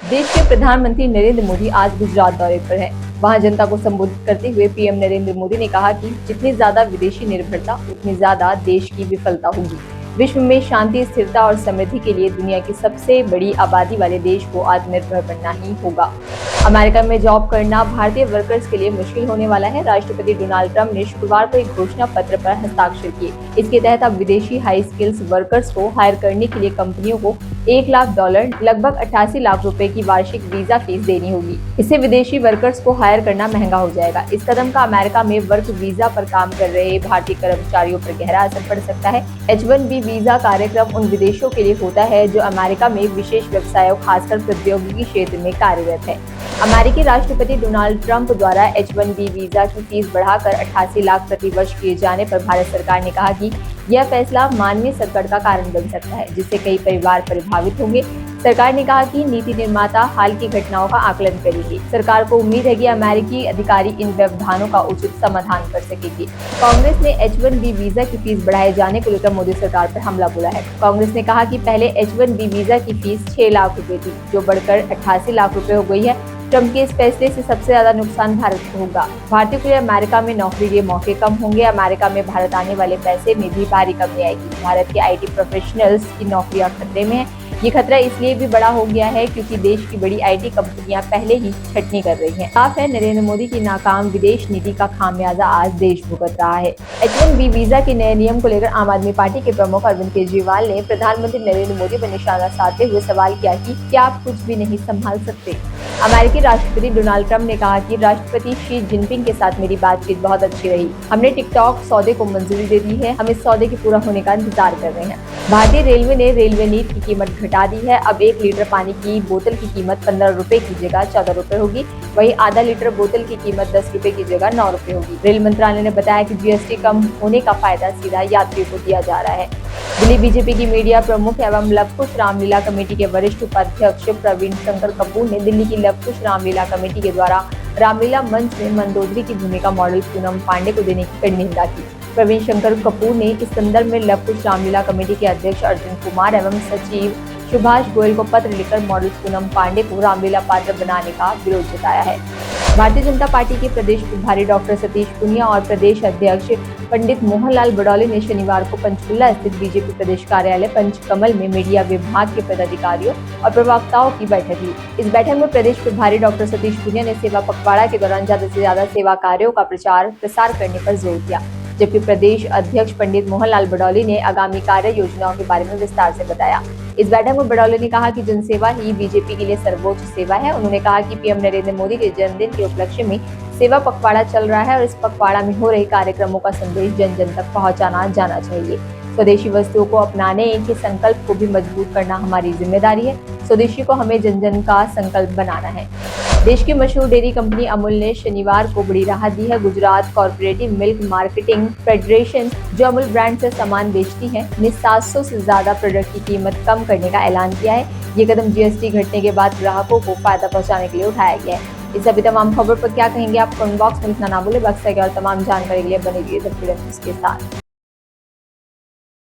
देश के प्रधानमंत्री नरेंद्र मोदी आज गुजरात दौरे पर हैं। वहां जनता को संबोधित करते हुए पीएम नरेंद्र मोदी ने कहा कि जितनी ज्यादा विदेशी निर्भरता उतनी ज्यादा देश की विफलता होगी। विश्व में शांति, स्थिरता और समृद्धि के लिए दुनिया की सबसे बड़ी आबादी वाले देश को आत्मनिर्भर बनना ही होगा। अमेरिका में जॉब करना भारतीय वर्कर्स के लिए मुश्किल होने वाला है। राष्ट्रपति डोनाल्ड ट्रंप ने शुक्रवार को एक घोषणा पत्र पर हस्ताक्षर किए। इसके तहत अब विदेशी हाई स्किल्स वर्कर्स को हायर करने के लिए कंपनियों को $1 लाख, लगभग 88 लाख रुपए की वार्षिक वीजा फीस देनी होगी। इससे विदेशी वर्कर्स को हायर करना महंगा हो जाएगा। इस कदम का अमेरिका में वर्क वीजा पर काम कर रहे भारतीय कर्मचारियों पर गहरा असर पड़ सकता है। H-1B वीजा कार्यक्रम उन विदेशियों के लिए होता है जो अमेरिका में विशेष व्यवसायों, खासकर प्रौद्योगिकी क्षेत्र में कार्यरत है। अमेरिकी राष्ट्रपति डोनाल्ड ट्रंप द्वारा H-1B वीजा की फीस बढ़ाकर 88 लाख प्रति वर्ष किए जाने पर भारत सरकार ने कहा कि यह फैसला मानवीय संकट का कारण बन सकता है, जिससे कई परिवार प्रभावित होंगे। सरकार ने कहा कि नीति निर्माता हाल की घटनाओं का आकलन करेंगे। सरकार को उम्मीद है कि अमेरिकी अधिकारी इन व्यवधानों का उचित समाधान कर सकेंगे। कांग्रेस ने H-1B वीजा की फीस बढ़ाए जाने को लेकर मोदी सरकार पर हमला बोला है। कांग्रेस ने कहा कि पहले H-1B वीजा की फीस 6 लाख रुपए थी, जो बढ़कर 88 लाख रुपए हो गई है। ट्रंप के इस फैसले से सबसे ज्यादा नुकसान भारत को होगा। भारतीयों के लिए अमेरिका में नौकरी के मौके कम होंगे। अमेरिका में भारत आने वाले पैसे में भी भारी कमी आएगी। भारत के IT प्रोफेशनल्स की नौकरियां खतरे में है। ये खतरा इसलिए भी बड़ा हो गया है क्योंकि देश की बड़ी IT कंपनियां पहले ही छटनी कर रही हैं। साफ है, नरेंद्र मोदी की नाकाम विदेश नीति का खामियाजा आज देश भुगत रहा है। H-1B वीजा के नए नियम को लेकर आम आदमी पार्टी के प्रमुख अरविंद केजरीवाल ने प्रधानमंत्री नरेंद्र मोदी पर निशाना साधते हुए सवाल किया कि क्या आप कुछ भी नहीं संभाल सकते। अमेरिकी राष्ट्रपति डोनाल्ड ट्रंप ने कहा कि राष्ट्रपति शी जिनपिंग के साथ मेरी बातचीत बहुत अच्छी रही। हमने टिकटॉक सौदे को मंजूरी दे दी है। हम इस सौदे के पूरा होने का इंतजार कर रहे हैं। भारतीय रेलवे ने रेलवे नीति की कीमत घटा दी है। अब 1 लीटर पानी की बोतल की कीमत 15 रुपए की जगह 14 रुपए होगी। वहीं आधा लीटर बोतल की कीमत 10 रुपए की जगह 9 रुपए होगी। रेल मंत्रालय ने बताया कि GST कम होने का फायदा सीधा यात्रियों को दिया जा रहा है। दिल्ली बीजेपी की मीडिया प्रमुख एवं लवकुश रामलीला कमेटी के वरिष्ठ उपाध्यक्ष प्रवीण शंकर कपूर ने दिल्ली की लवकुश रामलीला कमेटी के द्वारा रामलीला मंच में मंदोदरी की भूमिका मॉडल पूनम पांडे को देने की कड़ी निंदा की। प्रवीण शंकर कपूर ने इस संदर्भ में लवकुश रामलीला कमेटी के अध्यक्ष अर्जुन कुमार एवं सचिव सुभाष गोयल को पत्र लिखकर मॉडल पूनम पांडे को रामलीला पात्र बनाने का विरोध जताया है। भारतीय जनता पार्टी के प्रदेश प्रभारी डॉक्टर सतीश पूनिया और प्रदेश अध्यक्ष पंडित मोहनलाल बडौले ने शनिवार को पंचकुला स्थित बीजेपी प्रदेश कार्यालय पंचकमल में मीडिया विभाग के पदाधिकारियों और प्रवक्ताओं की बैठक ली। इस बैठक में प्रदेश प्रभारी डॉक्टर सतीश पूनिया ने सेवा पखवाड़ा के दौरान ज्यादा से ज्यादा सेवा कार्यों का प्रचार प्रसार करने पर जोर दिया, जबकि प्रदेश अध्यक्ष पंडित मोहनलाल बडौले ने आगामी कार्य योजनाओं के बारे में विस्तार से बताया। इस बैठक में बडौले ने कहा कि जनसेवा ही बीजेपी के लिए सर्वोच्च सेवा है। उन्होंने कहा कि पीएम नरेंद्र मोदी के जन्मदिन के उपलक्ष्य में सेवा पखवाड़ा चल रहा है और इस पखवाड़ा में हो रहे कार्यक्रमों का संदेश जन जन तक पहुंचाना जाना चाहिए। स्वदेशी वस्तुओं को अपनाने के संकल्प को भी मजबूत करना हमारी जिम्मेदारी है। स्वदेशी को हमें जन जन का संकल्प बनाना है। देश की मशहूर डेयरी कंपनी अमूल ने शनिवार को बड़ी राहत दी है। Gujarat corporative milk marketing federation, जो अमूल ब्रांड से सामान बेचती है, ने 700 से ज्यादा प्रोडक्ट की कीमत कम करने का ऐलान किया है। ये कदम GST घटने के बाद ग्राहकों को फायदा पहुंचाने के लिए उठाया गया है। इस सभी तमाम खबर पर क्या कहेंगे आप कमेंट बॉक्स में लिखना ना भूलें। बाकी और तमाम जानकारी के लिए बने रहिए द फ्रीडम न्यूज़ के साथ।